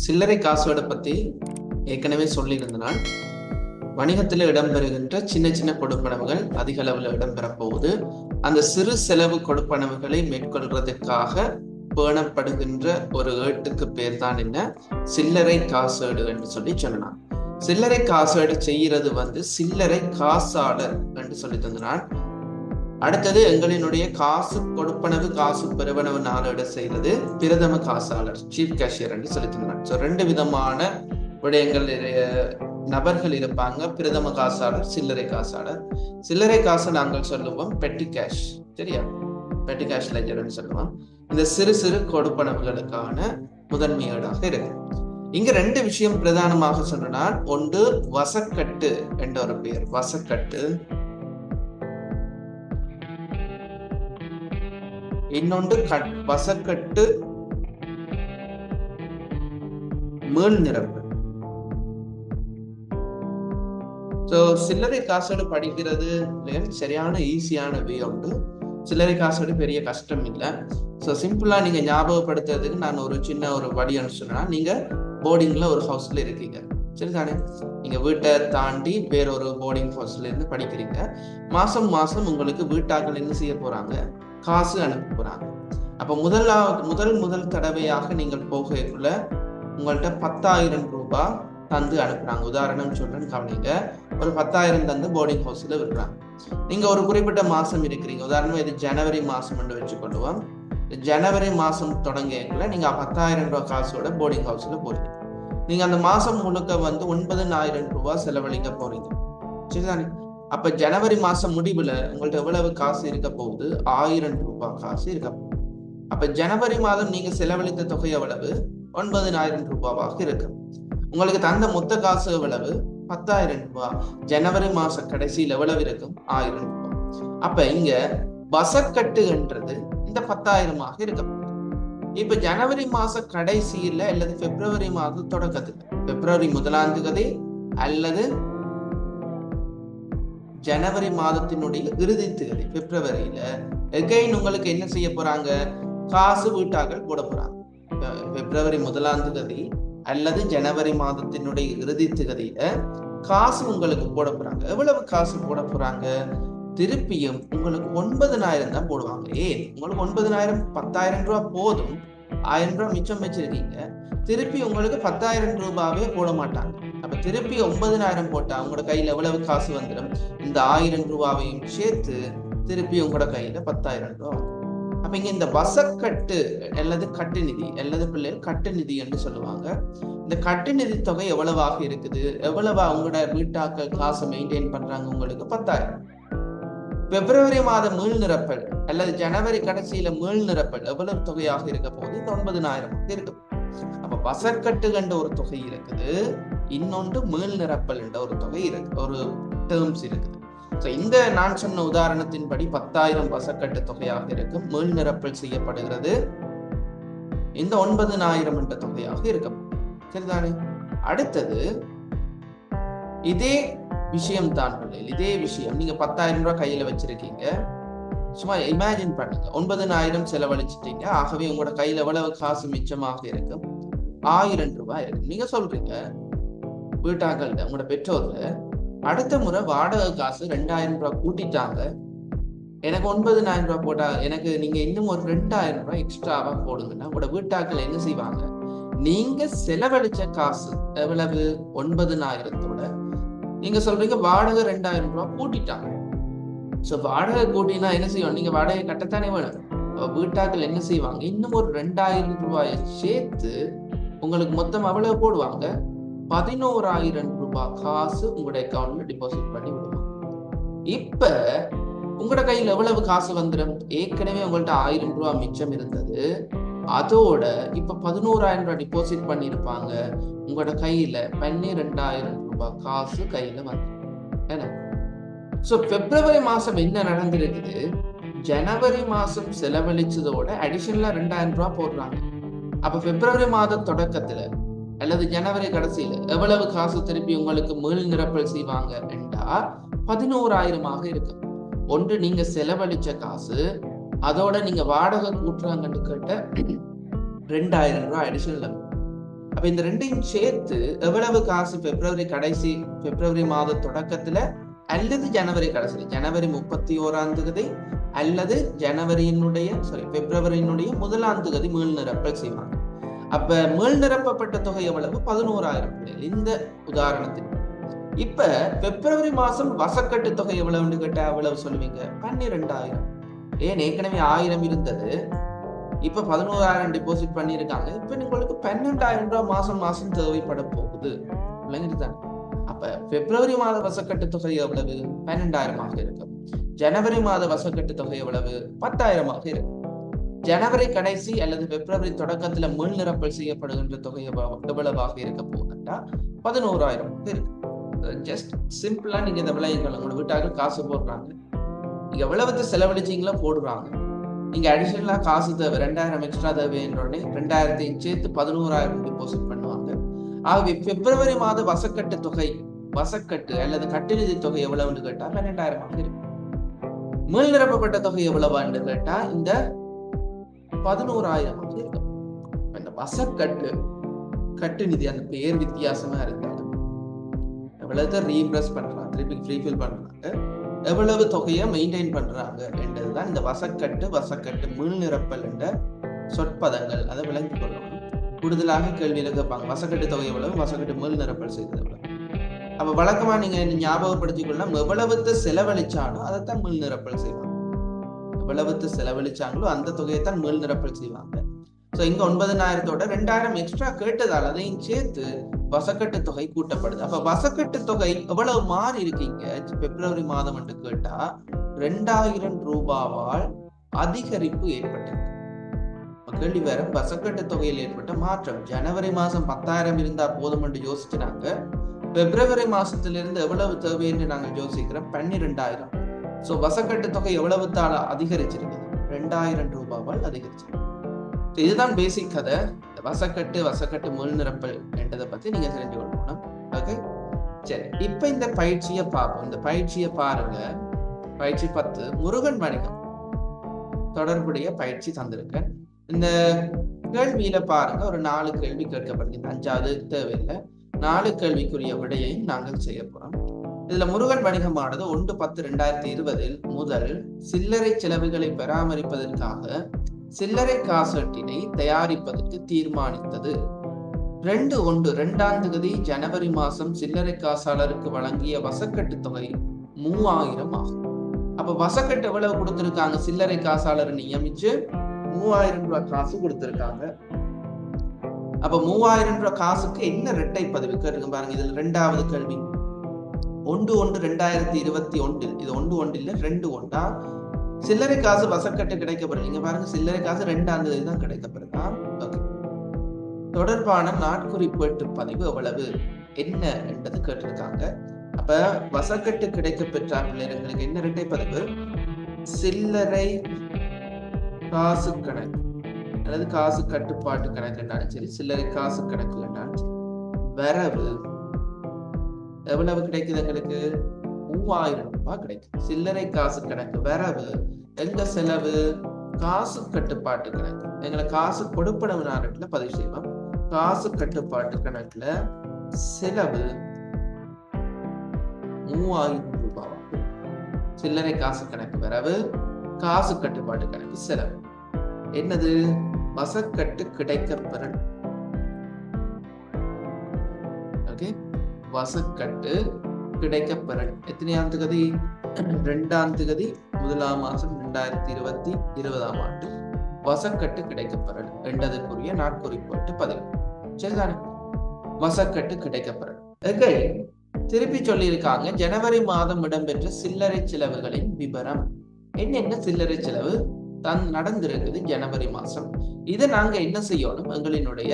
சில்லறை காசுகளை பற்றி ஏற்கனவே சொல்லியிருந்தனால் வணிகத்தில் இடம்பெறுகின்ற சின்ன சின்ன கொடுப்பனவுகள் அதிக அளவில் இடம்பெறப் போகுது. அந்த சிறு செலவு கொடுப்பனவுகளை மேற்கொள்றதுக்காக பேணப்படுகின்ற ஒரு ஏட்டுக்கு பேர் தான் என்ன, சில்லறை காசேடு என்று சொன்னான். சில்லறை காசேடு செய்யறது சில்லறை காசாளர் என்று சொல்லி தந்தான். அடுத்தது எங்களினுடைய காசு கொடுப்பனவு காசு பெறுவனவு நாளேடு செய்வது பிரதம காசாளர், சீஃப் கேஷியர் என்று சொல்லி தந்தான். ஸோ 2 விதமான விடயங்கள் நபர்கள் இருப்பாங்க. பிரதம காசாளர், சில்லறை காசாளர். சில்லறை காசு நாங்கள் சொல்லுவோம் பெட்டி கேஷ், சரியா? பெட்டி கேஷ் லெஜர்னு சொல்லுவோம். இந்த சிறு சிறு கொடுப்பனவுகளுக்கான முதன்மையீடாக இருக்கு. இங்க 2 விஷயம் பிரதானமாக சொன்னால், ஒன்று வசக்கட்டு என்ற ஒரு பெயர், வசக்கட்டு. இன்னொன்று வசக்கட்டு மீள் நிரப்பு. சில்லறை காசோடு படிக்கிறது சரியான ஈஸியான வே உண்டு. சில்லறை காசோடு பெரிய கஷ்டம் இல்லை. சிம்பிளா நீங்க ஞாபகப்படுத்துறதுக்கு நான் ஒரு சின்ன ஒரு வழி சொன்னா, நீங்க போர்டிங்ல ஒரு ஹவுஸ்ல இருக்கீங்க, சரிதானே? நீங்க வீட்டை தாண்டி வேறொரு போர்டிங் ஹவுஸ்ல இருந்து படிக்கிறீங்க. மாசம் மாசம் உங்களுக்கு வீட்டாக்கள் என்ன செய்ய போறாங்க, காசு அனுப்ப போறாங்க. அப்ப முதல் தடவையாக நீங்கள் போகக்குள்ள உங்கள்கிட்ட 10,000 ரூபாய் தந்து அனுப்புறாங்க. உதாரணம் சொல்றேன்னு கவனிங்க. ஒரு 10,000 தந்து போர்டிங் ஹவுஸ்ல விடுறாங்க. நீங்க ஒரு குறிப்பிட்ட மாசம் இருக்கிறீங்க. உதாரணம் இது ஜனவரி மாசம் என்று வச்சுக்கொள்ளுவோம். ஜனவரி மாசம் தொடங்கியக்குள்ள நீங்க 10,000 ரூபாய் காசோட போர்டிங் ஹவுஸ்ல போறீங்க. நீங்க அந்த மாசம் முழுக்க 9,000 ரூபாய் செலவழிக்க போறீங்க, சரிதானே? அப்ப ஜனவரி மாசம் முடிவுல உங்கள்ட்ட எவ்வளவு காசு இருக்க போகுது? 1000 ரூபாய் காசு இருக்க போகுது. அப்ப ஜனவரி மாதம் நீங்க செலவழித்த தொகை எவ்வளவு? 9,000 ரூபாவாக இருக்கு. உங்களுக்கு தந்த மொத்த காசு எவ்வளவு? 10,000 ரூபாய். ஜனவரி மாச கடைசியில் எவ்வளவு இருக்கும்? 1000 ரூபாய். அப்ப இங்க வசக்கட்டுன்றது இந்த 10,000 இருக்க. இப்ப ஜனவரி மாச கடைசியில அல்லது பிப்ரவரி மாத தொடக்கத்துல, பிப்ரவரி 1ஆம் தேதி அல்லது ஜனவரி மாதத்தினுடைய இறுதி தேதி பிப்ரவரியில எகைன் உங்களுக்கு என்ன செய்ய போறாங்க? காசு வீட்டாக்கள் போட போறாங்க. பிப்ரவரி 1ஆம் தேதி அல்லது ஜனவரி மாதத்தினுடைய இறுதி தேதியில காசு உங்களுக்கு போட போறாங்க. எவ்வளவு காசு போட போறாங்க? திருப்பியும் உங்களுக்கு 9,000 தான் போடுவாங்க. உங்களுக்கு 9,000, 10,000 ரூபாய் போதும். 1000 ரூபாய் மிச்சம் வச்சிருக்கீங்க. திருப்பி உங்களுக்கு 10,000 ரூபாவே போட மாட்டாங்க. அப்ப திருப்பி 9,000 போட்டா உங்களோட கையில எவ்வளவு காசு வந்துடும்? இந்த 1000 ரூபாவையும் சேர்த்து திருப்பி உங்களோட கையில 10,000 ரூபாய். அப்ப இங்க இந்த வசக்கட்டு அல்லது கட்டு நிதி அல்லது பிள்ளைகள் கட்டு நிதி என்று சொல்லுவாங்க. இந்த கட்டு நிதி தொகை எவ்வளவாக இருக்குது? எவ்வளவா உங்களோட வீட்டாக்கள் காசை மெயின்டைன் பண்றாங்க? உங்களுக்கு 10,000. பிப்ரவரி மாதம் மீள் நிரப்பல் அல்லது ஜனவரி கடைசியில மீள் நிரப்பல் எவ்வளவு தொகையாக இருக்க போது? இந்த 9,000 இருக்கு. அப்ப வசக்கட்டு என்ற ஒரு தொகை இருக்குது, இன்னொன்று மீள் நிரப்பல் என்ற ஒரு தொகை இருக்கு, ஒரு டேர்ம்ஸ் இருக்குது. இந்த நான் சொன்ன உதாரணத்தின்படி 10,000 வசக்கட்டு தொகையாக இருக்கும். மீள் நிரப்பல் செய்யப்படுகிறது இந்த 9,000 என்ற தொகையாக இருக்கும், சரிதானே? அடுத்தது இதே விஷயம் தான், இதே விஷயம். நீங்க 10,000 ரூபாய் கையில வச்சிருக்கீங்க. சும்மா இமேஜின் பண்ணுங்க, 9,000 செலவழிச்சிட்டீங்க. ஆகவே உங்களோட கையில எவ்வளவு காசு மிச்சமாக இருக்கும்? 1000 ரூபாய் இருக்கு. நீங்க சொல்றீங்க வீட்டாக்கள்கிட்ட, உங்களோட பெற்றோர்ல, அடுத்த முறை வாடகை காசு 2,000 ரூபாய் கூட்டிட்டாங்க, எனக்கு 9,000 ரூபாய் போட்டா எனக்கு நீங்க இன்னும் ஒரு 2,000 ரூபாய் எக்ஸ்ட்ராவா போடுங்கன்னா உங்களோட வீட்டாக்கள் என்ன செய்வாங்க? நீங்க செலவழிச்ச காசு எவ்வளவு? 9,000-ஓட நீங்க சொல்றீங்க வாடகை 2,000 ரூபாய் கூட்டிட்டாங்க. வாடகை கூட்டினா என்ன செய்வாங்க? நீங்க வாடகை கட்டத்தானே வேணும். வீட்டாக்கள் என்ன செய்வாங்க? இன்னும் ஒரு 2,000 ரூபாயை சேர்த்து உங்களுக்கு மொத்தம் எவ்வளவு போடுவாங்க? 11,000 ரூபாய் காசு உங்களோட அக்கௌண்ட்ல டிபாசிட் பண்ணி விடுவாங்க. இப்ப உங்களோட கையில் எவ்வளவு காசு வந்துடும்? ஏற்கனவே உங்கள்ட்ட 1000 ரூபாய் மிச்சம் இருந்தது. அதோட இப்ப 11,000 ரூபாய் டிபாசிட் பண்ணிருப்பாங்க. உங்களோட கையில 12,000 ரூபாய் காசு கையில வந்து. பிப்ரவரி மாசம் என்ன நடந்திருக்குது? ஜனவரி மாசம் செலவழிச்சதோட அடிஷனலா 2,000 ரூபாய் போடுறாங்க. அப்ப பிப்ரவரி மாத தொடக்கத்துல அல்லது ஜனவரி கடைசியில எவ்வளவு காசு திருப்பி உங்களுக்கு மீள் நிரப்பல் செய்வாங்க என்றா 11,000 இருக்கு. ஒன்று நீங்க செலவழிச்ச காசு, அதோட நீங்க வாடகை கூட்டுறாங்கன்னு கேட்ட 2,000 ரூபாய் அடிஷனல். அப்ப இந்த ரெண்டையும் சேர்த்து எவ்வளவு காசு பிப்ரவரி மாத தொடக்கத்துல அல்லது ஜனவரி கடைசி ஜனவரி 31 அல்லது பிப்ரவரியினுடைய 1 மீள் நிரப்பல் செய்வாங்க. அப்ப மீள் நிரப்பப்பட்ட தொகை எவ்வளவு? 11,000. இந்த உதாரணத்தில் இப்ப பிப்ரவரி மாசம் வசக்கட்டு தொகை எவ்வளவுன்னு கேட்டா எவ்வளவு சொல்லுவீங்க? 12,000. ஏன் ஏற்கனவே 1000 இருந்தது, இப்ப 11,000 டிபாசிட் பண்ணிருக்காங்க. இப்ப உங்களுக்கு 12,000 ரூபாய் மாசம் தேவைப்பட போகுது. விளங்கிட்டுதான். அப்ப பிப்ரவரி மாத வசக்கட்டு தொகை எவ்வளவு? 12,000 இருக்கும். ஜனவரி மாத வசக்கட்டு தொகை எவ்வளவு? 10,000 இருக்கும். ஜனவரி கடைசி அல்லது பிப்ரவரி தொடக்கத்துல மீள் நிரப்பல் செய்யப்படுகின்ற தொகை எவ்வளவாக இருக்க போகுதுன்னா 11,000 இருக்கு. ஜஸ்ட் சிம்பிளா நீங்க இந்த விளைவுகள் உங்களோட வீட்டாக காசு போடுறாங்க, நீங்க எவ்வளவு செலவழிச்சீங்களோ போடுறாங்க. நீங்க அடிஷனலா காசு தேவை 2,000 எக்ஸ்ட்ரா தேவைன்றோடனே 2,000 சேர்த்து 11,000 டிபாசிட் பண்ணுவாங்க. ஆகவே பிப்ரவரி மாத வசக்கட்டு அல்லது கட்டுநிதி தொகை எவ்வளவுன்னு கேட்டா 12,000 இருக்கு. மீள் நிரப்பப்பட்ட தொகை எவ்வளவான்னு கேட்டா இந்த 11,000 இருக்கும். இந்த வசக்கட்டு கட்டுநிதி அந்த பேர் வித்தியாசமா இருந்தாலும் எவ்வளவு ரீஇம்பர்ஸ் பண்றாங்க, திருப்பி ரீஃபில் பண்றாங்க, எவ்வளவு தொகையை மெயின்டைன் பண்றாங்க என்றதுதான் இந்த வசக்கட்டு மீள் நிரப்பல் என்ற சொற்பதங்கள். அதை விளங்கிக் கொள்ளணும். கூடுதலாக கேள்வியில கேட்பாங்க, வசக்கட்டு தொகை எவ்வளவு, வசக்கட்டு மீள் நிரப்பல் செய்தது எவ்வளவு. அப்ப வழக்கமா நீங்க ஞாபகப்படுத்திக் கொள்ளலாம், எவ்வளவு செலவழிச்சாலும் அதைத்தான் மீள் நிரப்பல் செய்வாங்க. எவ்வளவு செலவழிச்சாங்களோ அந்த தொகையைத்தான் மீள் நிரப்பல் செய்வாங்க. சோ இங்க 9,000 2,000 எக்ஸ்ட்ரா கேட்டதால் அதையும் சேர்த்து வசக்கட்டு தொகை கூட்டப்படுது. அப்ப வசக்கட்டு தொகை எவ்வளவு மாறி இருக்கீங்க பிப்ரவரி மாதம் என்று கேட்டா 2,000 ரூபாவால் அதிகரிப்பு ஏற்பட்டிருக்கு. கேள்வி வேற, வசக்கட்டு தொகையில் ஏற்பட்ட மாற்றம். ஜனவரி மாசம் 10,000 இருந்தா போதும் என்று யோசிச்சுனாங்க. பிப்ரவரி மாசத்திலிருந்து எவ்வளவு தேவை என்று நாங்கள் யோசிக்கிறோம்? 12,000. சோ வசக்கட்டு தொகை எவ்வளவு தாள அதிகரிச்சிருக்கு? 2,000 ரூபாவால் அதிகரிச்சிருக்கு. இதுதான் பேசிக் கதை. வசக்கட்டு மீள் நிரப்பல் என்றதை பத்தி நீங்க தெரிஞ்சு கொள்ளணும். ஓகே, சரி. இப்ப இந்த பயிற்சியை பார்ப்போம். இந்த பயிற்சியை பாருங்க. பயிற்சி 10 முருகன் வணிகம் தொடர்புடைய பயிற்சி தந்திருக்கேன். இந்த கேள்வியில பாருங்க, ஒரு 4 கேள்வி கேட்கப்படுகிறது. 5வது தேவையில்லை. 4 கேள்விக்குரிய விடையை நாங்கள் செய்ய போறோம். இதுல முருகன் வணிகமானது 1/10/2020 முதல் சில்லறை செலவுகளை பராமரிப்பதற்காக சில்லறை காசட்டினை தயாரிப்பதற்கு தீர்மானித்தது. 2/1 ஜனவரி மாசம் சில்லறை காசாளருக்கு வழங்கிய வசக்கட்டு தொகை 3,000 ஆகும். அப்ப வசக்கட்டு எவ்வளவு கொடுத்திருக்காங்க? சில்லறை காசாளர் நியமிச்சு 3,000 ரூபாய் காசு கொடுத்திருக்காங்க. அப்ப 3,000 ரூபாய் காசுக்கு என்ன இரட்டை பதிவு கேட்டுங்க பாருங்க. இதுல 2வது கேள்வி 1/1/2021 இது 1/1 2/1 சில்லறை காசு வசக்கட்டு கிடைக்கப்படுது. நீங்க பாருங்க, சில்லறை காசு 2ஆம் தேதி தான் கிடைக்கப்படுதா. தொடர்பான நாட்குறிப்பேட்டு பதிவு எவ்வளவு என்ன என்றது கேட்டிருக்காங்க. அப்ப வசக்கட்டு கிடைக்க பெற்ற பிள்ளைகளுக்கு என்ன இரட்டை பதிவு? சில்லறை காசு கணக்கு அல்லது காசு கட்டுப்பாட்டு கணக்கு என்றாலும் சரி, சில்லறை காசு கணக்கு என்றாலும் சரி, வரவு எவ்வளவு கிடைக்குது? எங்களுக்கு 3,000 ரூபாய் கிடைக்கும். சில்லறை காசு கணக்கு வரவு. எங்க செலவு? காசு கட்டுப்பாட்டு கணக்கு. எங்களை காசு கொடுப்பனவு நாளத்துல பதிவு செய்வோம். காசு கட்டுப்பாட்டு கணக்குல செலவு 3,000 ரூபாய். சில்லறை காசு கணக்கு வரவு, காசு கட்டுப்பாட்டு கணக்கு செலவு. என்னது? வசக்கட்டு கிடைக்கப்பெறல். ஓகே, வசக்கட்டு கிடைக்கப்பெறல். எத்தனையாம் தேதி? 2ஆம் தேதி 1ஆம் மாசம் 2020ஆம் ஆண்டு வசக்கட்டு கிடைக்கப்பெறல் என்றதுக்குரிய நாட்குறிப்பேட்டு பதிவு. சரிதானே? வசக்கட்டு கிடைக்கப்பெறல். திருப்பி சொல்லி இருக்காங்க, ஜனவரி மாதம் இடம்பெற்ற சில்லறை செலவுகளின் விபரம். என்னென்ன சில்லறை செலவு நடந்திருக்குது ஜனவரி மாசம். இதை நாங்க என்ன செய்யணும்? எங்களினுடைய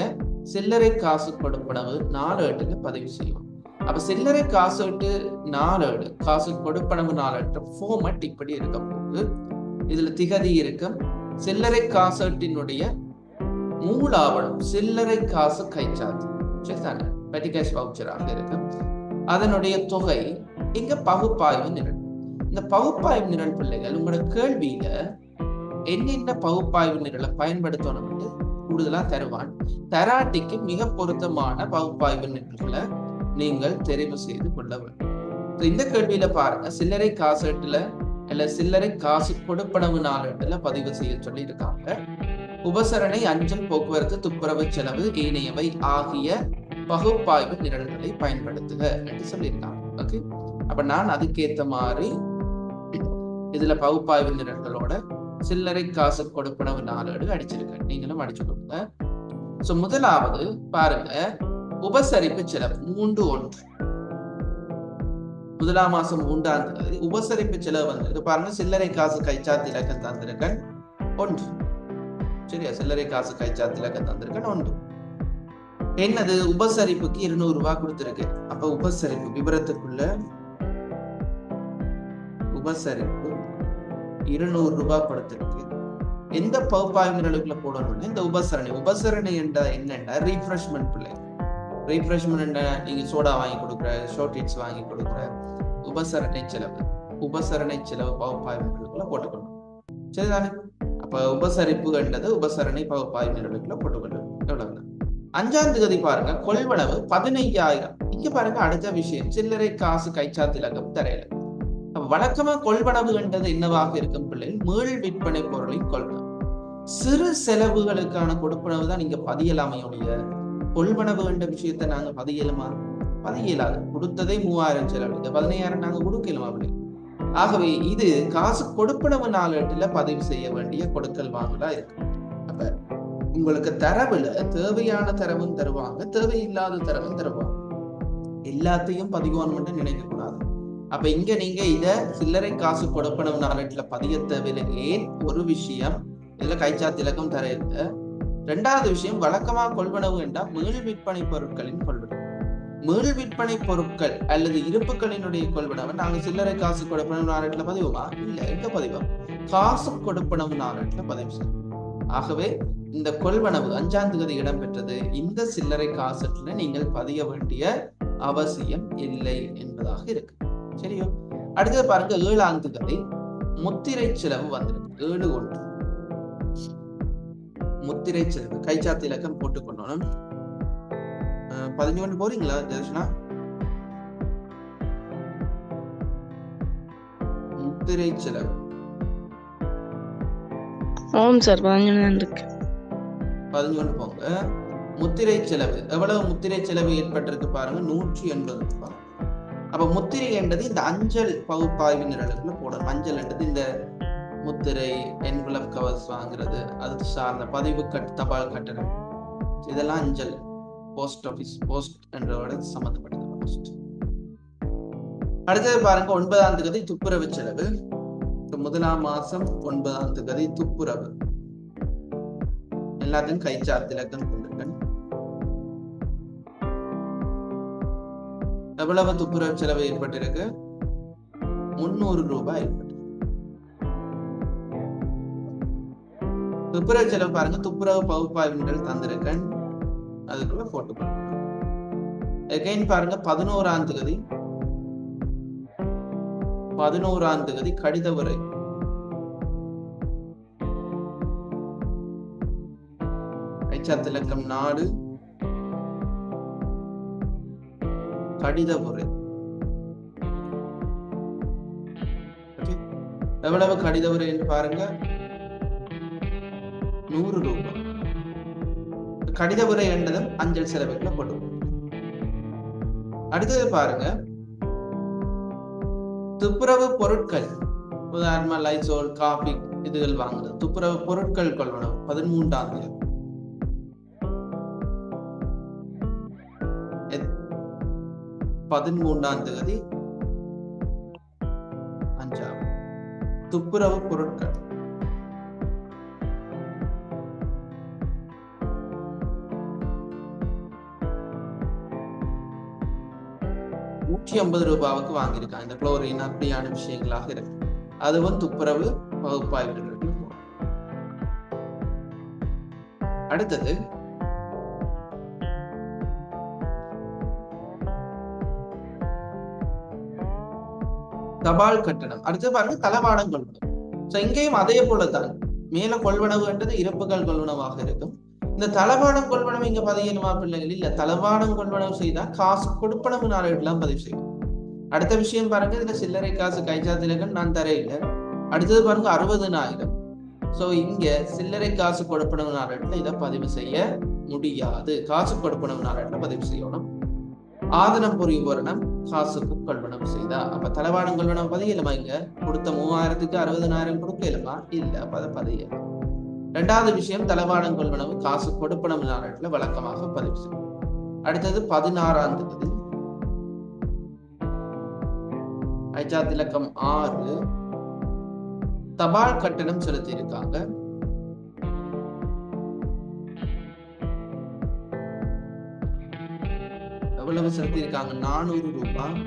சில்லறை காசு கொடுப்பனவு நாளேட்டுல பதிவு செய்யணும். அப்ப சில்லறை காசு நாளேடு, காசு கொடுப்பனவு நாளேட்டு ஃபார்மட் இப்படி இருக்க போகுது. இதுல திகதி இருக்கும். சில்லறை காசட்டினுடைய மூலாவணம் சில்லறை காசு கைச்சாத்து, சரிதானே? பெட்டி கேஷ் வவுச்சராக இருக்கும். அதனுடைய தொகை இங்க பகுப்பாய்வு நிரல். இந்த பகுப்பாய்வு நிரல் பிள்ளைகள் உங்களோட கேள்வியில என்னென்ன பகுப்பாய்வு நிரலை பயன்படுத்தணும் கூடுதலா தருவான். தராட்டிக்கு மிக பொருத்தமான பகுப்பாய்வு நிகழ்வுகளை நீங்கள் தெரிவு செய்து கொள்ள வேண்டும். இந்த கேள்வியில பாருங்க, சில்லறை காசீட்டுல இல்ல சில்லறை காசு கொடுப்பனவு நாளேட்டுல பதிவு செய்ய சொல்லி இருக்காங்க. உபசரணை, அஞ்சல், போக்குவரத்து, துப்புரவு செலவு, ஏனையவை ஆகிய பகுப்பாய்வு நிரல்களை பயன்படுத்துக என்று சொல்லியிருக்காங்க. ஓகே, அப்ப நான் அதுக்கேத்த மாதிரி இதுல பகுப்பாய்வு நிரல்களோட சில்லறை காசு கொடுப்பனவு நாளேடு அடிச்சிருக்கேன். நீங்களும் அடிச்சு கொடுங்க. சோ முதலாவது பாருங்க, உபசரிப்பு செலவு 3.1 முதலாம் மாசம் 3ஆம் தேதி உபசரிப்பு செலவு வந்திருக்கு பாருங்க. சில்லறை காசு கைச்சாத்து இலக்கம் தந்திருக்கேன் 1. சரியா, சில்லறை காசு கைச்சாத்து இலக்கம் தந்திருக்கேன் 1. என்னது, உபசரிப்புக்கு 200 ரூபாய் கொடுத்திருக்கு. அப்ப உபசரிப்பு விவரத்துக்குள்ள உபசரிப்பு 200 ரூபாய் கொடுத்திருக்கு. எந்த பகுப்பாய்வு நிரலுக்குள்ள போடணும்னா இந்த உபசரணை என்ற என்னென்ன ரீஃப்ரெஷ்மெண்ட் பிள்ளை. ரீஃப்ரெஷ்மெண்ட் என்ன, நீங்க சோடா வாங்கி கொடுக்குற, ஷோர்டிட்ஸ் வாங்கி கொடுக்குற உபசரணை செலவு பகுப்பாய்வு நிரலுக்குள்ள போட்டுக்கணும். சரிதானே? அப்ப உபசரிப்பு என்றது உபசரணை பகுப்பாய்வு நிரலுக்குள்ள போட்டுக்கணும். எவ்வளவு? 5ஆம் தேதி பாருங்க, கொள்வனவு 15,000. இங்க பாருங்க, அடுத்த விஷயம் சில்லறை காசு கைச்சாத்து இலக்கம் தரையில. வழக்கமா கொள்வனவு என்றது என்னவாக இருக்கும் பிள்ளைகள், மீள் விற்பனை பொருளின் கொள்வனவு. சிறு செலவுகளுக்கான கொடுப்பனவு தான் நீங்க பதியலாமையுடைய. கொள்வனவு என்ற விஷயத்தை நாங்க பதியலாது. கொடுத்ததே 3000 செலவு, 15,000 நாங்க கொடுக்கலாமா அப்படி? ஆகவே இது காசு கொடுப்பனவு நாளேட்டுல பதிவு செய்ய வேண்டிய கொடுக்கல் வாங்கலா இருக்கு. அப்ப உங்களுக்கு தரவுல தேவையான தரவும் தருவாங்க, தேவையில்லாத தரவும் தருவாங்க. எல்லாத்தையும் பதிவான்னு நினைக்க கூடாது. அப்ப இங்க நீங்க இத சில்லறை காசு கொடுப்பனவு நாளேட்டுல பதிய தேவையில்லை. ஏன் ஒரு விஷயம் இதுல கைச்சாத்து இலக்கம் தர இருக்க. 2வது விஷயம், வழக்கமா கொள்வனவு என்றால் மீள் விற்பனை பொருட்களின் கொள்வனவு. மீள் விற்பனை பொருட்கள் அல்லது இருப்புகளினுடைய கொள்வனவு நாங்க சில்லறை காசு கொடுப்பனவு நாளேட்டுல பதிவுமா? இல்ல. எங்க பதிவோம்? காசு கொடுப்பனவு நாளேட்டுல பதிவு செய்யும். ஆகவே இந்த கொள்வனவு 5ஆம் தேதி இடம்பெற்றது. இந்த சில்லறை காசுல நீங்கள் பதிய வேண்டிய அவசியம் இல்லை என்பதாக இருக்கு. சரியோ? அடுத்தது பாருங்க, 7ஆம் தேதி முத்திரை செலவு வந்திருக்கு. 7.1 முத்திரை செலவு கைச்சாத்து இலக்கம் போட்டுக்கொண்டோம். 11 போறீங்களா தர்ஷனா? முத்திரை செலவு ஆம் சார், 11 இருக்கு. 11 போங்க. முத்திரை செலவு எவ்வளவு? முத்திரை செலவு ஏற்பட்டிருக்கு பாருங்க, 180 ரூபாய். அப்ப முத்திரை என்றது இந்த அஞ்சல் பகுப்பாய்வு நிரலுக்குள்ள போடணும். அஞ்சல் என்றது இந்த முத்திரை, என்வலப் கவர்ஸ் வாங்குறது, அது சார்ந்த பதிவு தபால் கட்டணம், இதெல்லாம் அஞ்சல், போஸ்ட் ஆபீஸ், போஸ்ட் என்றோட சம்பந்தப்பட்டது போஸ்ட். அடுத்தது பாருங்க, 9ஆம் தேதி துப்புரவு செலவு. முதலாம் மாசம் 9ஆம் தேதி துப்புரவு எல்லாத்தையும் கைச்சாத்து இலக்கம் கொண்டிருக்கேன். எவ்வளவு துப்புரவு செலவு ஏற்பட்டிருக்கு? 300 ரூபாய் ஏற்பட்டு. துப்புரவு செலவு பாருங்க, துப்புரவு பகுப்பாய்வு தந்திருக்கேன், அதுக்குள்ள போட்டு பாருங்க. 11ஆம் தேதி கடித உரை. கைச்சாத்து இலக்கம் நாடு கடித உரை. எவ்வளவு கடித உரை என்று பாருங்க, 100 ரூபாய். கடித உரை என்றதும் அஞ்சல் செலவுக்குள்ள போட்டு. அடுத்தது பாருங்க, துப்புரவு பொருட்கள், உதாரணமா லைசோல், காபி இதுகள் வாங்குறது. துப்புரவு பொருட்கள் கொள்வனவு 13ஆம் தேதி. 13ஆம் தேதி 5ஆம் துப்புரவு பொருட்கள். ₹150 வாங்கியிருக்காங்க. இந்த குளோரின் அப்படியான விஷயங்களாக இருக்கு. அதுவும் துப்புரவு பகுப்பாய்வு. அடுத்தது தபால் கட்டணம். அடுத்து பாருங்க, தளவாடம் கொள்வனவு. இங்கேயும் அதே போலதான். மேல கொள்வனவு என்றது இருப்புகள் கொள்வனவாக இருக்கும். இந்த தளவாடம் கொள்வனம் இங்க பதியணுமா பிள்ளைகள்? இல்ல, தளவாடம் கொள்வனம் செய்தா காசு கொடுப்பனவு நாளேடுலாம் பதிவு செய்யும். அடுத்த விஷயம் பாருங்க, இதுல சில்லறை காசு கைச்சாத்திலகம் நான் தரையில. அடுத்தது பாருங்க 60,000. சோ இங்க சில்லறை காசு கொடுப்பனவு நாளேடுல இதை பதிவு செய்ய முடியாது. காசு கொடுப்பனவு நாளேடுல பதிவு செய்யணும். ஆதனம் புரிய உபகரணம் காசுக்கு கொள்வனம் செய்தா அப்ப தளவாடம் கொள்வனம் பதியலுமா? இங்க கொடுத்த 3000க்கு 60,000 கொடுக்கலுமா? இல்ல, அப்ப அதை பதியல. இரண்டாவது விஷயம், தளவாடம் கொள்வனவு காசு கொடுப்பனவு நாளேடுல வழக்கமாக பதிவு செய்யும். அடுத்தது 16ஆம் தேதி கைச்சாத்திலக்கம் 6 தபால் கட்டணம் செலுத்தி இருக்காங்க. எவ்வளவு செலுத்தி இருக்காங்க? 400 ரூபாய்.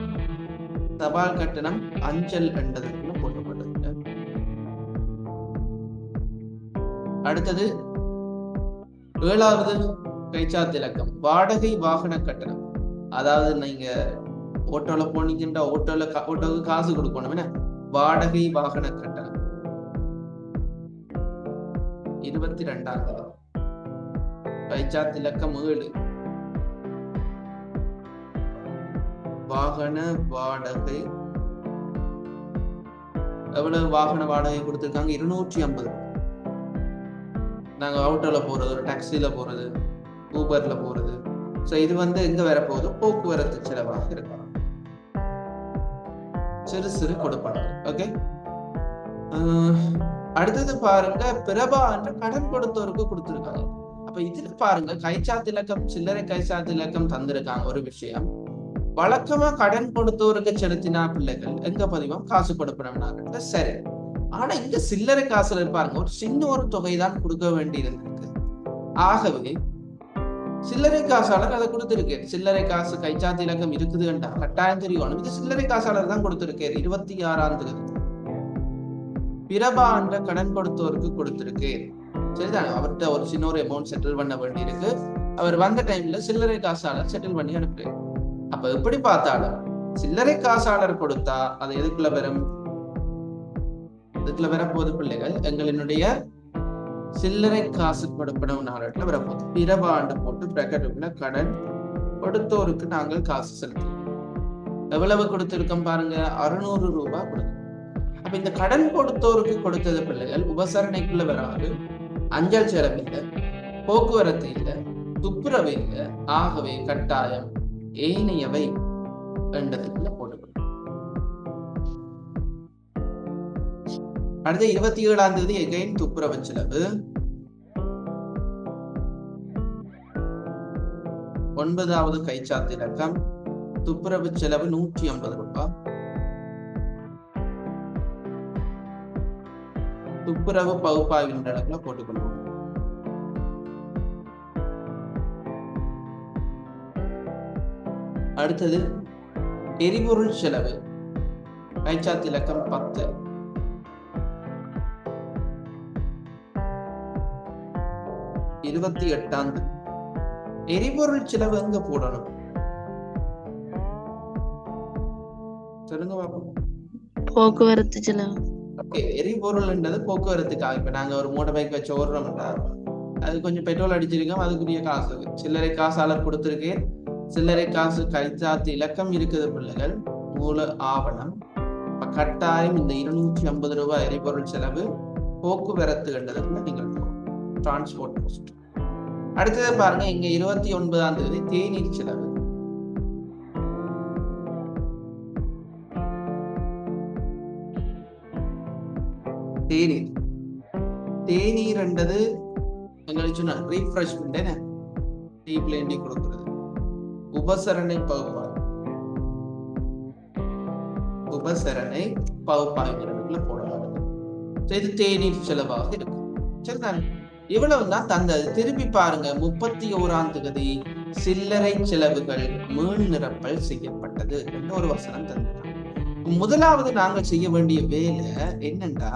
தபால் கட்டணம் அஞ்சல் என்றதுக்குள்ள போட்டுப்பட்டது. அடுத்தது 7வது கைச்சாத்திலக்கம் வாடகை வாகன கட்டணம். அதாவது நீங்க ஓட்டோல போனீங்கன்னா ஓட்டோவுக்கு காசு கொடுக்கணும். என்ன? வாடகை வாகன கட்டணம் 22ஆம் தேதி கைச்சாத்திலக்கம் 7 வாகன வாடகை. எவ்வளவு வாகன வாடகை கொடுத்திருக்காங்க? 250. நாங்க ஆட்டோல போறது, ஒரு டாக்ஸில போறது, ஊபர்ல போறது. சோ இது எங்க வரப்போகுது? போக்குவரத்து செலவாக இருக்கும். சிறு கொடுப்பாங்க. ஓகே, அடுத்தது பாருங்க, பிரபா என்ற கடன் கொடுத்தவருக்கு கொடுத்திருக்காங்க. அப்ப இதுல பாருங்க, கைச்சாத்திலக்கம் சில்லறை கைச்சாத்திலக்கம் தந்திருக்காங்க. ஒரு விஷயம், வழக்கமா கடன் கொடுத்தவருக்கு செலுத்தினா பிள்ளைகள் எங்க பதிவோம்? காசு கொடுப்பனவு. சரி, ஆனா இங்க சில்லறை காசுல இருப்பாருங்க, ஒரு சின்ன ஒரு தொகை தான் கொடுக்க வேண்டி இருந்திருக்கு. ஆகவே சில்லறை காசாளர் அதை கொடுத்திருக்காரு. சில்லறை காசு கைச்சாத்திலக்கம் இருக்குதுன்றா கட்டாயம் தெரியும். இது சில்லறை காசாளர் தான் கொடுத்திருக்காரு. 26ஆம் தேதி பிரபா என்ற கடன் கொடுத்தவருக்கு கொடுத்திருக்கேன். சரிதான், அவர்கிட்ட ஒரு சின்ன ஒரு அமௌண்ட் செட்டில் பண்ண வேண்டி இருக்கு. அவர் வந்த டைம்ல சில்லறை காசாளர் செட்டில் பண்ணி அனுப்புறேன். அப்ப எப்படி பார்த்தாலும் சில்லறை காசாளர் கொடுத்தா அது எதுக்குள்ள வரும்? இதுக்குள்ள வரப்போது பிள்ளைகள் எங்களினுடைய சில்லறை காசு கொடுப்பனவு நாளேடுல வரப்போகுது. பிரபாண்டு போட்டு பிராக்கெட்டுக்குள்ள கடன் கொடுத்தோருக்கு நாங்கள் காசு செலுத்தோம். எவ்வளவு கொடுத்திருக்கோம் பாருங்க? 600 ரூபாய் கொடுத்தோம். அப்ப இந்த கடன் கொடுத்தோருக்கு கொடுத்தது பிள்ளைகள் உபசரணைக்குள்ள வராது. அஞ்சல் செலவு இல்லை, போக்குவரத்து இல்லை, துப்புரவு இல்லை. ஆகவே கட்டாயம் ஏனையவை என்றதுக்குள்ள போட்டுக்கணும். அடுத்த 27ஆம் தேதி எகைன் துப்புரவு செலவு 9வது கைச்சாத்திலக்கம் துப்புரவு செலவு 150 ரூபாய். துப்புரவு பகுப்பாய்வின் இடத்துல போட்டுக்கொள்வோம். அடுத்தது எரிபொருள் செலவு கைச்சாத்திலக்கம் 10 28ஆம் தேதி. எரிபொருள் செலவு எங்க போடணும் சொல்லுங்க பாப்போம். போக்குவரத்து செலவு. எரிபொருள்ன்றது போக்குவரத்துக்காக. இப்ப நாங்க ஒரு மோட்டர் பைக் வச்சு ஓடுறோம்னா அது கொஞ்சம் பெட்ரோல் அடிச்சிருக்கோம், அதுக்குரிய காசு. சில்லறை காசாளர் கொடுத்திருக்கேன். சில்லறை காசு கைச்சாத்து இலக்கம் இருக்குது பிள்ளைகள், மூல ஆவணம். இப்ப கட்டாயம் இந்த 250 ரூபாய் எரிபொருள் செலவு போக்குவரத்து என்றதுக்குள்ள நீங்கள் டிரான்ஸ்போர்ட் காஸ்ட். அடுத்தது பாருங்க, இங்க 29ஆம் தேதி தேநீர் செலவு. தேநீர் என்றது எங்களுக்கு சொன்ன ரீஃப்ரெஷ்மெண்ட் என்ன, டீ பிளேண்டி கொடுக்கிறது. உபசரணை பகுப்பாய்வு, உபசரணை பகுப்பாய்வு போடலாம். இது தேநீர் செலவாக இருக்கு. சரிதானே? இவ்வளவுதான் தந்தது. திருப்பி பாருங்க, 31ஆம் தேதி சில்லறை செலவுகள் மீள் நிரப்பல் செய்யப்பட்டது என்று ஒரு வசனம் தந்தது. முதலாவது நாங்கள் செய்ய வேண்டிய வேலை என்னன்னா,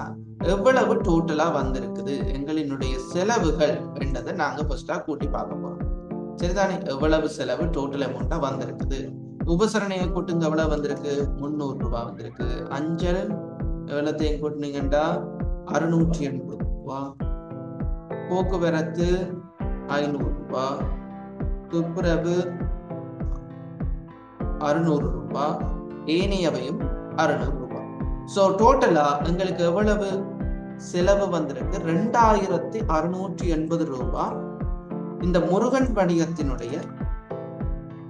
எவ்வளவு டோட்டலா வந்திருக்குது எங்களினுடைய செலவுகள் என்றதை நாங்க ஃபர்ஸ்டா கூட்டி பார்க்க போறோம். சரிதானே? எவ்வளவு செலவு டோட்டல் அமௌண்டா வந்திருக்குது. உபசரணையை கூட்டுங்க, எவ்வளவு வந்திருக்கு? 300 ரூபாய் வந்திருக்கு. அஞ்சல் எவ்வளத்தையும் கூட்டினீங்கன்னா 680 ரூபாய். போக்குவரத்து 500 ரூபாய், துப்புரவு 600 ரூபாய், ஏனையவையும் 600 ரூபாய். ஸோ டோட்டலா எங்களுக்கு எவ்வளவு செலவு வந்திருக்கு? 2680 ரூபாய் இந்த முருகன் வணிகத்தினுடைய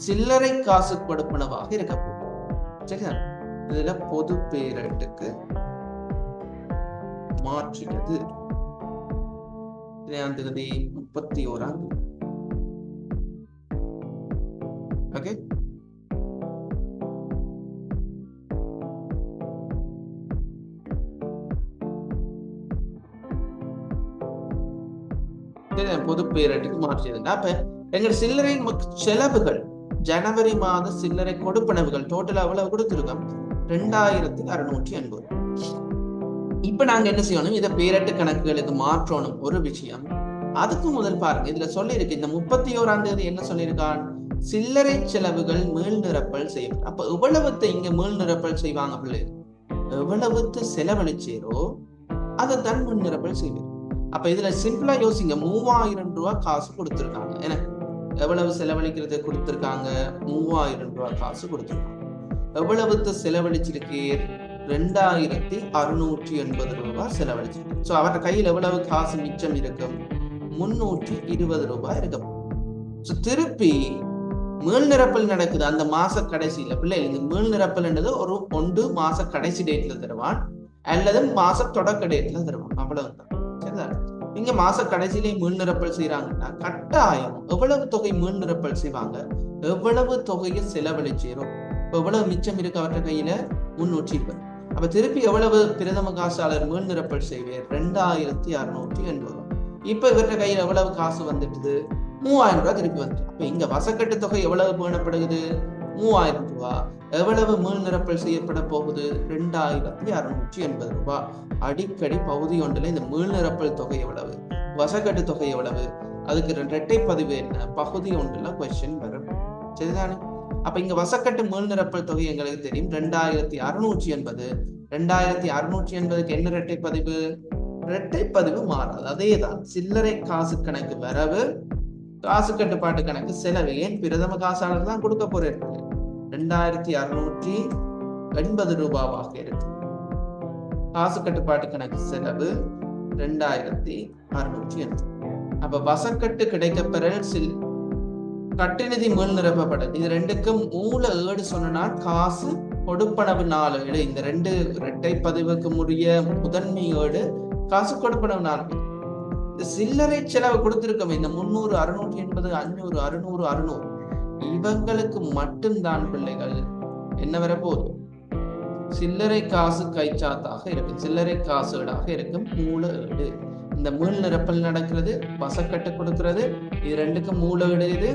சில்லறை காசு கொடுப்பனவாக இருக்க போகுது. சரியா? இதுல பொது பேரட்டுக்கு மாற்றுகிறது 31. ஓகே, பொது பேரட்டுக்கு மாற்றியது. அப்ப எங்க சில்லறை செலவுகள் ஜனவரி மாத சில்லறை கொடுப்பனவுகள் டோட்டல் அவ்வளவு கொடுத்திருக்கோம் 2680. இப்ப நாங்க என்ன செய்யணும்? இதை பேரட்டு கணக்குகளுக்கு மாற்றணும். ஒரு விஷயம் அதுக்கு முதல் பாருங்க, இதுல சொல்லி இருக்கு இந்த 31 என்ன சொல்லியிருக்கான்? சில்லறை செலவுகள் மீள் நிரப்பல் செய்யப்படும். அப்ப எவ்வளவுத்தை இங்க மீள் நிரப்பல் செய்வாங்க பிள்ளை? எவ்வளவுத்து செலவழிச்சேரோ அதை தான் மீள் நிரப்பல் செய்வாங்க. அப்ப இதுல சிம்பிளா யோசிங்க, 3000 ரூபாய் காசு கொடுத்திருக்காங்க. ஏன்னா எவ்வளவு செலவழிக்கிறது கொடுத்திருக்காங்க? 3000 ரூபாய் காசு கொடுத்திருக்காங்க. எவ்வளவுத்து செலவழிச்சிருக்கீர்? 2680 ரூபாய் செலவழிச்சிருக்கு. ஸோ அவர்கிட்ட கையில் எவ்வளவு காசு மிச்சம் இருக்கும்? 320 ரூபாய் இருக்கும். ஸோ திருப்பி மீள் நிரப்பல் நடக்குது அந்த மாச கடைசியில. பிள்ளைகள் இந்த மீள் நிரப்பல்ன்றது ஒரு ஒன்று மாச கடைசி டேட்ல தருவான் அல்லது மாச தொடக்க டேட்ல தருவான். அவ்வளவுதான். சரிதா? இங்க மாச கடைசியிலே மீள் நிரப்பல் செய்யறாங்கன்னா கட்டாயம் எவ்வளவு தொகை மீள் நிரப்பல் செய்வாங்க? எவ்வளவு தொகையை செலவழிச்சேரும், எவ்வளவு மிச்சம் இருக்கு அவற்ற கையில? 320. அப்ப திருப்பி எவ்வளவு பிரதம காசாளர் மீள் நிரப்பல் செய்வார்? 2680. இப்ப இவற்ற கையில எவ்வளவு காசு வந்துட்டுது? 3000 ரூபாய் திருப்பி வந்துட்டு. அப்ப இங்க வசக்கட்டு தொகை எவ்வளவு பேணப்படுகிறது? 3000 ரூபாய். எவ்வளவு மீள் நிரப்பல் செய்யப்பட போகுது? 2680 ரூபாய். அடிக்கடி பகுதி ஒன்றுல இந்த மீள் நிரப்பல் தொகை எவ்வளவு, வசக்கட்டு தொகை எவ்வளவு, அதுக்கு இரட்டை பதிவு என்ன, பகுதி ஒன்றுல கொஸ்டின் வரும். சரிதானே? அப்ப இங்க வசக்கட்டு மீள் நிரப்பல் தொகை எங்களுக்கு தெரியும் 2680. 2680க்கு என்ன இரட்டை பதிவு? இரட்டை பதிவு மாறாது, அதேதான். சில்லறை காசு கணக்கு வரவு, காசு கட்டுப்பாட்டு கணக்கு செலவு. ஏன் பிரதம காசாளர் தான் கொடுக்க போறேன். 2680 ரூபாவாக இருக்கு. காசு கட்டுப்பாட்டு கணக்கு செலவு 2680. அப்ப வசக்கட்டு கிடைக்கப்பெறல் கட்டுநிதி மீள் நிரப்பப்படல், இது ரெண்டுக்கும் மூல ஏடு சொன்னா காசு கொடுப்பனவு 4 ஏடு. இந்த ரெண்டு இரட்டை பதிவுக்கு உரிய முதன்மை ஏடு காசு கொடுப்பனவு 4. சில்லறை செலவு கொடுத்திருக்கோம் இந்த 300, 680, 500, 600, 600. இவங்களுக்கு மட்டும்தான் பிள்ளைகள் என்ன வர போதும்? சில்லறை காசு கைச்சாத்தாக இருக்கும், சில்லறை காசுகளாக இருக்கும் மூல ஏடு. இந்த மீள் நிரப்பல் நடக்கிறது, வசக்கட்டு கொடுக்கிறது, இது ரெண்டுக்கும் மூல ஏடு இது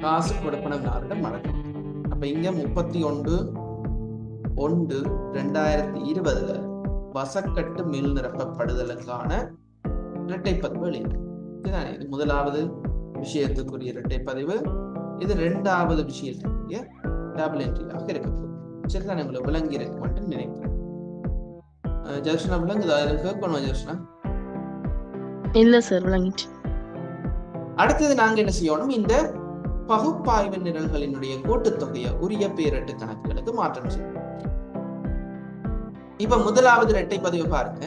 காசு கொடுப்பனவு 4 மடங்கு. அப்ப இங்க 31/1/2020 வசக்கட்டு மீள் நிரப்பப்படுதலுக்கான இரட்டை பதிவு இதுதான். இது முதலாவது விஷயத்துக்குரிய இரட்டை பதிவு, இது இரண்டாவது விஷயத்துக்குரிய டபுள் என்ட்ரியாக இருக்க போகுது. சரிதான், உங்களுக்கு விளங்கி இருக்க மாட்டேன்னு நினைக்கிறேன். ஜெர்ஷனா விளங்குதா? கேட்கணும் ஜெர்ஷனா? இல்ல சார், விளங்கிட்டு. அடுத்தது நாங்க என்ன செய்யணும்? இந்த பகுப்பாய்வு நிரல்களினுடைய கூட்டுத்தொகையை உரிய பேரட்டு கணக்குகளுக்கு மாற்றம் செய்யணும். இப்ப முதலாவது இரட்டை பதிவு பாருங்க,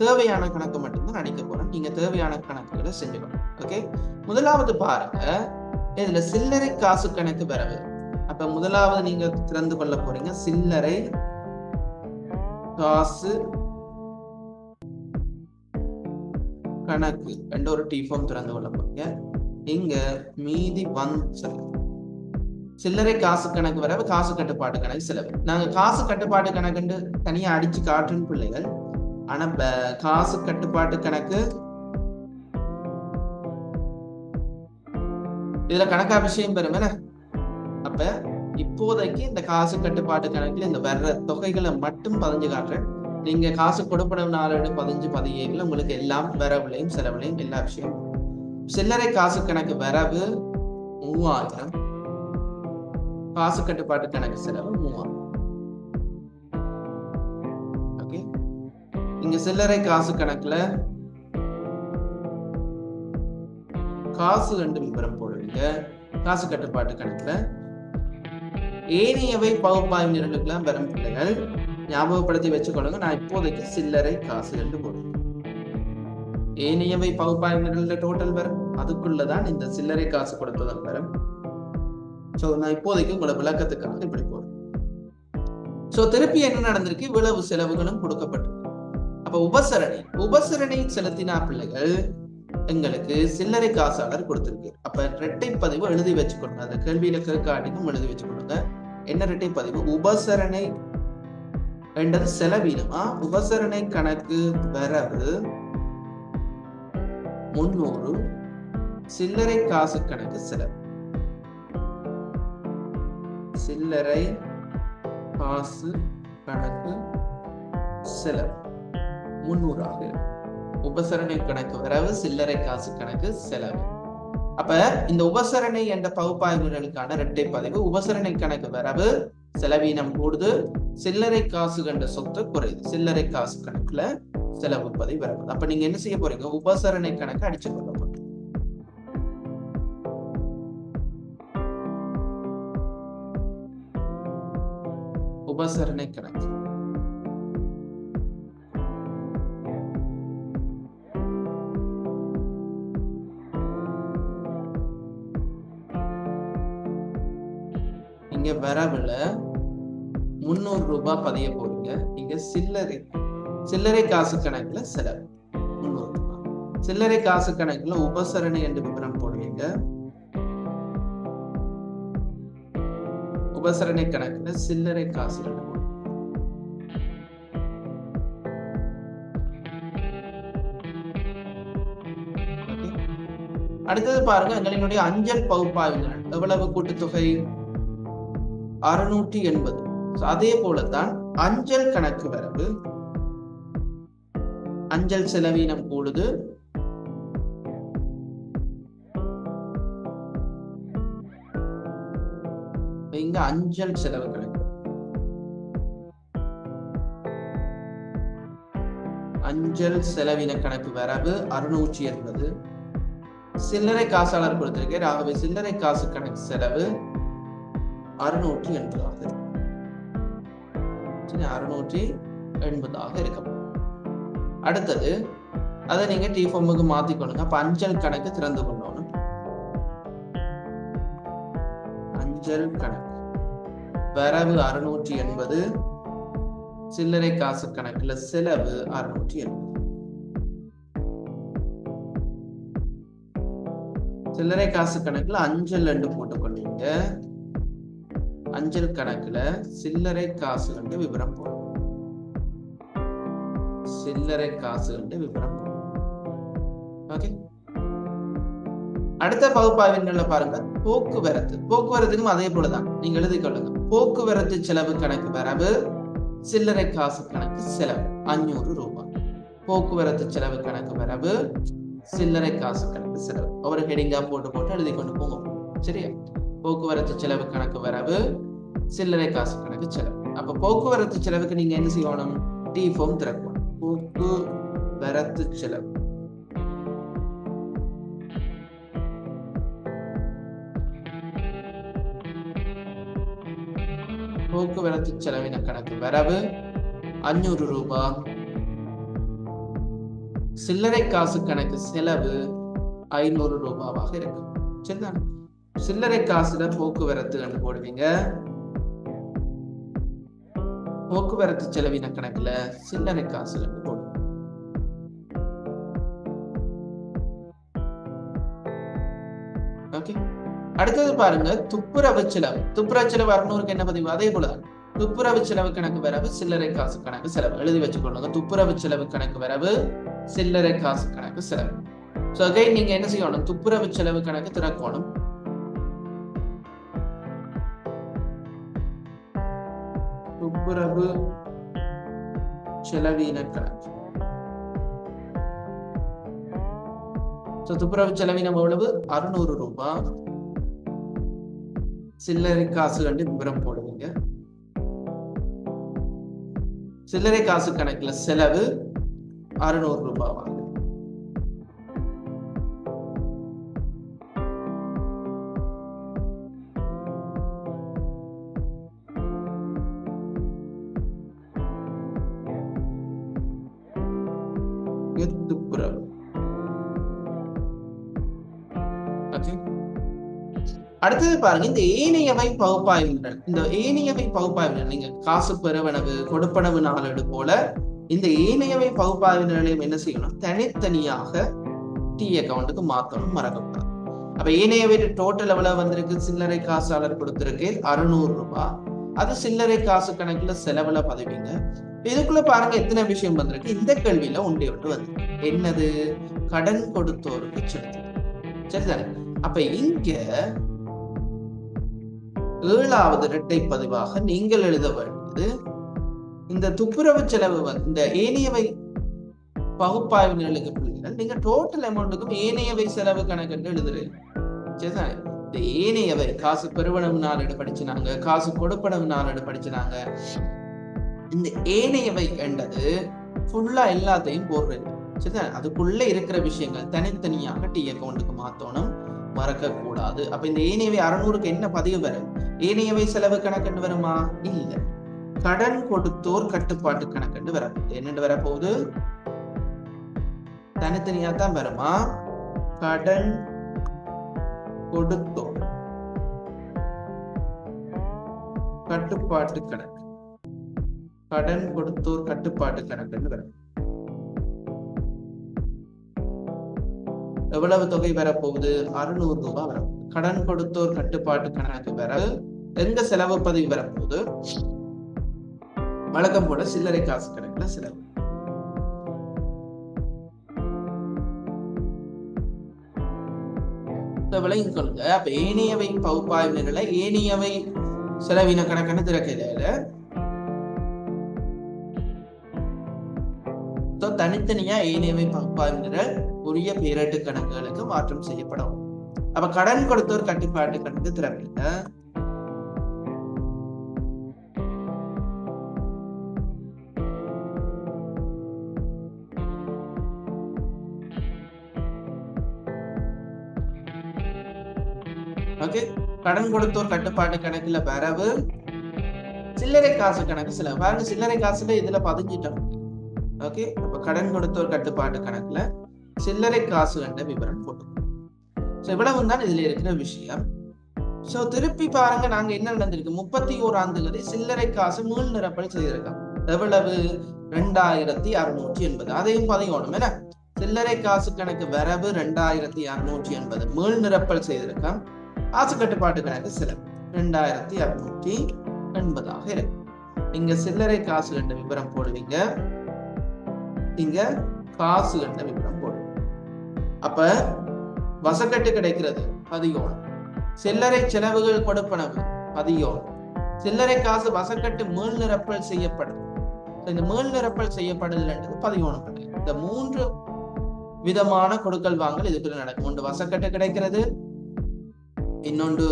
தேவையான கணக்கு மட்டும்தான் அடிக்க போறோம். நீங்க தேவையான கணக்குகளை செஞ்சுக்கணும். ஓகே, முதலாவது பாருங்க, இதுல சில்லறை காசு கணக்கு வரவு. அப்ப முதலாவது நீங்க திறந்து கொள்ள போறீங்க சில்லறை காசு கணக்கு என்ற ஒரு டிஃபார்ம் திறந்து கொள்ள போறீங்க. இங்க மீதி சில்லறை காசு கணக்கு வரவு, காசு கட்டுப்பாட்டு கணக்கு செலவு. நாங்க காசு கட்டுப்பாட்டு கணக்குன்னு தனியா அடிச்சு காட்டுன்னு பிள்ளைகள். ஆனா காசு கட்டுப்பாட்டு கணக்கு இதுல கணக்கா விஷயம் பெறும். அப்ப இப்போதைக்கு இந்த காசு கட்டுப்பாட்டு கணக்குல இந்த வர்ற தொகைகளை மட்டும் பதிஞ்சு காட்டுறேன். நீங்க காசு கொடுப்பனவு 4 15 17 உங்களுக்கு எல்லாம் வரவுலையும் செலவுலையும் எல்லா விஷயம். சில்லறை காசு கணக்கு வரவு 3000, காசு கட்டுப்பாட்டு கணக்கு செலவு 3000. ஓகே, இங்க சில்லறை காசு கணக்குல காசு கண்டு விவரம் போடுவீங்க. காசு கட்டுப்பாட்டு கணக்குல ஏனையவை பகுப்பாய்வு நிரலுக்கெல்லாம் வரும் பிள்ளைகள் ஞாபகப்படுத்தி வச்சுக்கொள்ளுங்க. நான் இப்போதைக்கு சில்லறை காசு கண்டு போடுவேன். ஏனையவை பகுப்பாய்வு நிரல்ல டோட்டல் வரும், அதுக்குள்ளதான் இந்த சில்லறை காசு கொடுப்பதும் வரும். சோ நான் இப்போதைக்கு உங்களோட விளக்கத்துக்காக இப்படி போறேன். சோ திருப்பி என்ன நடந்திருக்கு, இவ்வளவு செலவுகளும் கொடுக்கப்பட்டிருக்கு. அப்ப உபசரணை செலுத்தினா பிள்ளைகள் எங்களுக்கு சில்லறை காசாளர் கொடுத்திருக்கு. அப்ப இரட்டை பதிவு எழுதி வச்சுக்கொள்ளுங்க. அந்த கேள்வியில கேட்காட்டிக்கும் எழுதி வச்சுக்கொள்ளுங்க. என்ன இரட்டை பதிவு? உபசரணை என்றது செலவீனமா? உபசரணை கணக்கு வரவு 300, சில்லறை காசு கணக்கு செலவு. சில்லறை காசு கணக்கு செலவு 300 ஆக இருக்கும். உபசரணை கணக்கு வரவு, சில்லறை காசு கணக்கு செலவு. அப்ப இந்த உபசரணை என்ற பகுப்பாய்வுகளுக்கான இரட்டை பதிவு, உபசரணை கணக்கு வரவு செலவீனம் கூடுது, சில்லறை காசு கண்ட சொத்து குறையுது. சில்லறை காசு கணக்குல செலவு பதிவு வரவு. அப்ப நீங்க என்ன செய்ய போறீங்க, உபசரணை கணக்கு அடிச்சு கொள்ள போறீங்க. உபசரணை கணக்கு இங்க வரவுல 300 ரூபாய் பதிய போறீங்க. இங்க சில்லறை காசு கணக்குல செலவு 300 ரூபாய். சில்லறை காசு கணக்குல உபசரணை என்று விவரம் போடுவீங்க. உபசரணை கணக்குல சில்லறை காசு அடுத்தது பாருங்க, எங்களினுடைய அஞ்சல் பகுப்பாய்வு எவ்வளவு கூட்டுத்தொகை 680. அதே போலத்தான் அஞ்சல் கணக்கு வரவு, அஞ்சல் செலவீனம் கூடுது, இங்க அஞ்சல் செலவு கணக்கு, அஞ்சல் செலவின கணக்கு வரவு 680. சில்லறை காசாளர் கொடுத்திருக்கேன். ஆகவே சில்லறை காசு கணக்கு செலவு 680 ஆகுது. 680 ஆக இருக்கும். அடுத்தது அதை நீங்க டி ஃபார்முக்கு மாத்திக்கொள்ளுங்க. அப்ப அஞ்சல் கணக்கு திறந்து கொள்ளணும். அஞ்சல் கணக்கு வரவு 680, சில்லறை காசு கணக்குல செலவு 680. சில்லறை காசு கணக்குல அஞ்சல் ரெண்டு போட்டுக்கொள்வீங்க. அஞ்சல் கணக்குல சில்லறை காசு கண்டு விவரம் போடும். சில்லறை காசு கண்டு விவரம் போடும். ஓகே. அடுத்த பகுப்பாய்வுல பாருங்க, போக்குவரத்துக்கும் அதே போலதான் நீங்க எழுதி கொள்ளுங்க. போக்குவரத்து செலவு கணக்கு வரவு, சில்லறை காசு கணக்கு செலவு 500 ரூபாய். போக்குவரத்து செலவு கணக்கு வரவு, சில்லறை காசு கணக்கு செலவு. ஒரு ஹெடிங்கா போட்டு எழுதி கொண்டு போங்க. சரியா? போக்குவரத்து செலவு கணக்கு வரவு, சில்லறை காசு கணக்கு செலவு. அப்ப போக்குவரத்து செலவுக்கு நீங்க என்ன செய்யணும், டி ஃபார்ம் திறக்கணும். போக்குவரத்து செலவு போக்குவரத்து செலவின கணக்கு வரவு 500 ரூபாய், சில்லறை காசு கணக்கு செலவு 500 ரூபாவாக இருக்கு. சரிதான்? சில்லறை காசுல போக்குவரத்து போடுவீங்க. போக்குவரத்து செலவின கணக்குல சில்லறை காசு போடுவீங்க. ஓகே. அடுத்தது பாருங்க, துப்புரவு செலவு. துப்புரவு செலவு 600க்கு என்ன பதிவு? அதே போலதான் துப்புரவு செலவு கணக்கு வரவு, சில்லறை காசு கணக்கு செலவு. எழுதி வச்சுக்கொள்ளுங்க. துப்புரவு செலவு கணக்கு வரவு, சில்லறை காசு கணக்கு செலவு. சோ அகைன் நீங்க என்ன செய்யணும், துப்புரவு செலவு கணக்கு திறக்கணும். துப்புரவு செலவின கணக்கு. துப்புரவு செலவினம் எவ்வளவு? 600 ரூபாய். சில்லறை காசு கண்டு விவரம் போடுவீங்க. சில்லறை காசு கணக்குல செலவு 600 ரூபாய் வாங்க. ஓகே. அடுத்தது பாருங்க, இந்த ஏனையவை பகுப்பாய்வுகள். இந்த ஏனையவை பகுப்பாய்வுகள் நீங்க காசு பெறுவனவு கொடுப்பனவு நாளேடு போல இந்த ஏனையவை பகுப்பாய்வுகளையும் என்ன செய்யணும், தனித்தனியாக டி அக்கௌண்ட்டுக்கு மாத்தணும், மறக்கக்கூடாது. அப்ப ஏனையவை டோட்டல் எவ்வளவு வந்திருக்கு, சில்லறை காசாளர் கொடுத்திருக்கு 600 ரூபாய். அது சில்லறை காசு கணக்குல செலவுல பதிவீங்க. இதுக்குள்ள பாருங்க எத்தனை விஷயம் வந்திருக்கு. இந்த கேள்வியில ஒன்றே ஒன்று வந்திருக்கு. என்னது, கடன் கொடுத்தோருக்கு செலுத்து. சரிதானே? அப்ப இங்க 7வது இரட்டை பதிவாக நீங்கள் எழுத வேண்டியது இந்த துப்புரவு செலவு இந்த ஏனையவை பகுப்பாய்வு நிலைக்கு பிள்ளைகள் நீங்க டோட்டல் அமௌண்ட்டுக்கும் ஏனையவை செலவு கணக்கு எழுதுறீங்க. சரிதானே? இந்த ஏனையவை காசு பெறுவனவு நாளேடு படிச்சுனாங்க, காசு கொடுப்பனவு நாளேடு படிச்சுனாங்க. இந்த ஏனையவை என்றது ஃபுல்லா எல்லாத்தையும் போடுறது. சரிதானே? அதுக்குள்ள இருக்கிற விஷயங்கள் தனித்தனியாக டி அக்கௌண்ட்டுக்கு மாத்தணும், மறக்க கூடாது. அப்ப இந்த ஏனையவை 600க்கு என்ன பதிவு வரும், ஏனையவை செலவு கணக்கு வருமா, இல்ல கடன் கொடுத்தோர் கட்டுப்பாட்டு கணக்கு வரப்போகுது. என்னென்று வரப்போகுது, தனித்தனியா தான் வருமா, கடன் கொடுத்தோர் கட்டுப்பாட்டு கணக்கு, கடன் கொடுத்தோர் கட்டுப்பாட்டு கணக்கு வரும். எவ்வளவு தொகை வரப்போகுது, 600 ரூபாய் வரும். கடன் கொடுத்தோர் கட்டுப்பாட்டு கணக்கு வர எங்க செலவு பதிவு வரப்போகுது, வழக்கம் போல சில்லறை காசு கணக்குல செலவு. விளங்கி கொள்ளுங்க. அப்ப ஏனையவை பகுப்பாய்வு நிலை ஏனையவை செலவின கணக்குன்னு திறக்கையில தனித்தனியா ஏனையவை பகுப்பாய்வு நிலை உரிய பேரட்டு கணக்குகளுக்கு மாற்றம் செய்யப்படும். அப்ப கடன் கொடுத்தோர் கட்டுப்பாட்டு கணக்கு திறமையில ஓகே, கடன் கொடுத்தோர் கட்டுப்பாட்டு கணக்குல வரவு சில்லறை காசு கணக்கு செலவு. பாருங்க சில்லறை காசுல இதுல பதிஞ்சிட்டோம். ஓகே, அப்ப கடன் கொடுத்தோர் கட்டுப்பாட்டு கணக்குல சில்லறை காசு கண்ட விவரம் போட்டுக்கணும். இவ்வளவு தான் இதுல இருக்கிற விஷயம். சோ திருப்பி பாருங்க, நாங்க என்ன நடந்திருக்கு, 31ஆம் தேதி சில்லறை காசு மீள் நிரப்பல் செய்திருக்கோம். எவ்வளவு, 2680. அதையும் பதியணும். என்ன, சில்லறை காசு கணக்கு வரவு 2680 மீள் நிரப்பல் செய்திருக்கோம். காசு கட்டுப்பாட்டு கணக்கு செலவு 2680 இருக்கு. இங்க சில்லறை காசு கண்ட விவரம் போடுவீங்க, இங்க காசு கண்ட விவரம் போடுவீங்க. அப்ப வசக்கட்டு கிடைக்கிறது பதியோணும், சில்லறை செலவுகள் கொடுப்பனவு பதியோணும், சில்லறை காசு வசக்கட்டு மீள் நிரப்பல் செய்யப்படுது. இந்த மீள் நிரப்பல் செய்யப்படுதல் பதியோணும். இந்த 3 விதமான கொடுக்கல் வாங்கல் இதுக்குள்ள நடக்கும். ஒன்று வசக்கட்டு கிடைக்கிறது, இன்னொன்று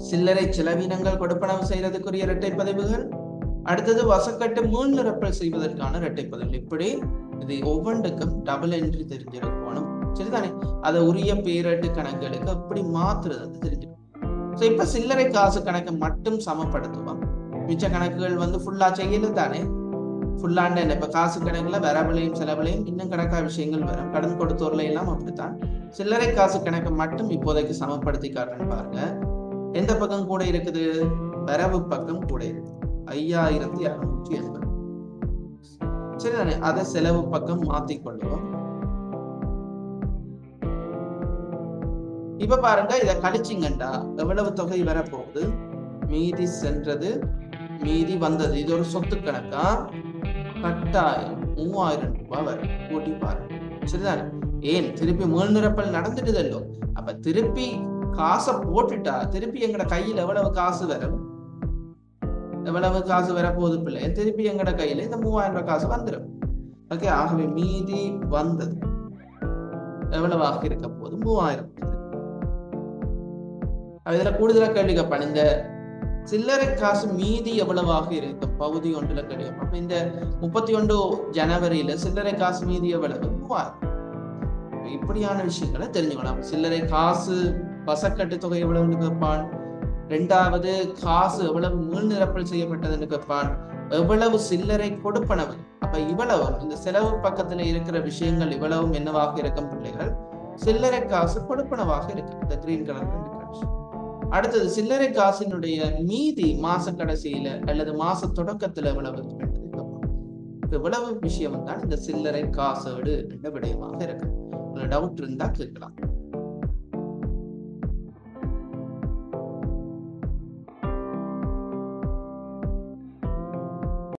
சில்லறை செலவினங்கள் கொடுப்பனவு செய்யறதுக்குரிய இரட்டை பதிவுகள், அடுத்தது வசக்கட்டு மீள் நிரப்பல் செய்வதற்கான இரட்டை பதிவுகள். இப்படி இது ஒவ்வொன்றுக்கும் டபுள் என்ட்ரி தெரிஞ்சிருக்கணும். சரிதானே? அதை உரிய பேரட்டு கணக்குகளுக்கு எப்படி மாத்துறது தெரிஞ்சிருக்கும். இப்ப சில்லறை காசு கணக்கு மட்டும் சமப்படுத்துவோம். மிச்ச கணக்குகள் ஃபுல்லா செய்யல தானே. ஃபுல்லாண்ட என்ன, இப்ப காசு கணக்குல வரவுலையும் செலவுலையும் இன்னும் கணக்கா விஷயங்கள் வரும். கடன் கொடுத்தோர்ல எல்லாம் அப்படித்தான். சில்லறை காசு கணக்கு மட்டும் இப்போதைக்கு சமப்படுத்தி காட்டுறேன்னு பாருங்க. எந்த பக்கம் கூட இருக்குது, வரவு பக்கம் கூட இருக்கு 5680. சரிதானே? அதை செலவு பக்கம் மாத்திக்கொள்ளுவோம். இப்ப பாருங்க, இத கழிச்சிங்கண்டா எவ்வளவு தொகை வரப்போகுது, மீதி சென்றது மீதி வந்தது. இது ஒரு சொத்து கணக்கா, கட்டாயம் 3000 ரூபாய் வரும். கூட்டி பாருங்க. சரிதானே? ஏன் திருப்பி மீள் நிரப்பல் நடந்துட்டுதல்லோ. அப்ப திருப்பி காசை போட்டுட்டா திருப்பி எங்கட கையில எவ்வளவு காசு வரும், எவ்வளவு காசு வர போகுது பிள்ளை, திருப்பி எங்கட கையில இந்த 3000 ரூபாய் காசு வந்துடும். ஓகே, ஆகவே மீதி வந்தது எவ்வளவாக இருக்க போகுது, 3000. இதுல கூடுதலா கேள்வி கேட்பான், இந்த சில்லறை காசு மீதி எவ்வளவாக இருக்கு பகுதி 1ல கேள்வி கேட்பான். இந்த 31 ஜனவரியில சில்லறை காசு மீதி எவ்வளவு, 3000. இப்படியான விஷயங்களை தெரிஞ்சுக்கலாம். சில்லறை காசு வசக்கட்டு தொகை எவ்வளவுன்னு கேட்பான். 2வது காசு எவ்வளவு மீள் நிரப்பல் செய்யப்பட்டதுன்னு கேட்பான். எவ்வளவு சில்லறை கொடுப்பனவு. அப்ப இவ்வளவு இந்த செலவு பக்கத்துல இருக்கிற விஷயங்கள் இவ்வளவும் என்னவாக இருக்கும் பிள்ளைகள், சில்லறை காசு கொடுப்பனவாக இருக்கு. இந்த கிரீன் கலர்ல இருக்கு. அடுத்தது சில்லறை காசினுடைய மீதி மாச கடைசியில அல்லது மாச தொடக்கத்துல எவ்வளவு இவ்வளவு விஷயம் தான் இந்த சில்லறை காசோடு என்ற விடயமாக இருக்கு. டவுட் இருந்தா கேட்கலாம்.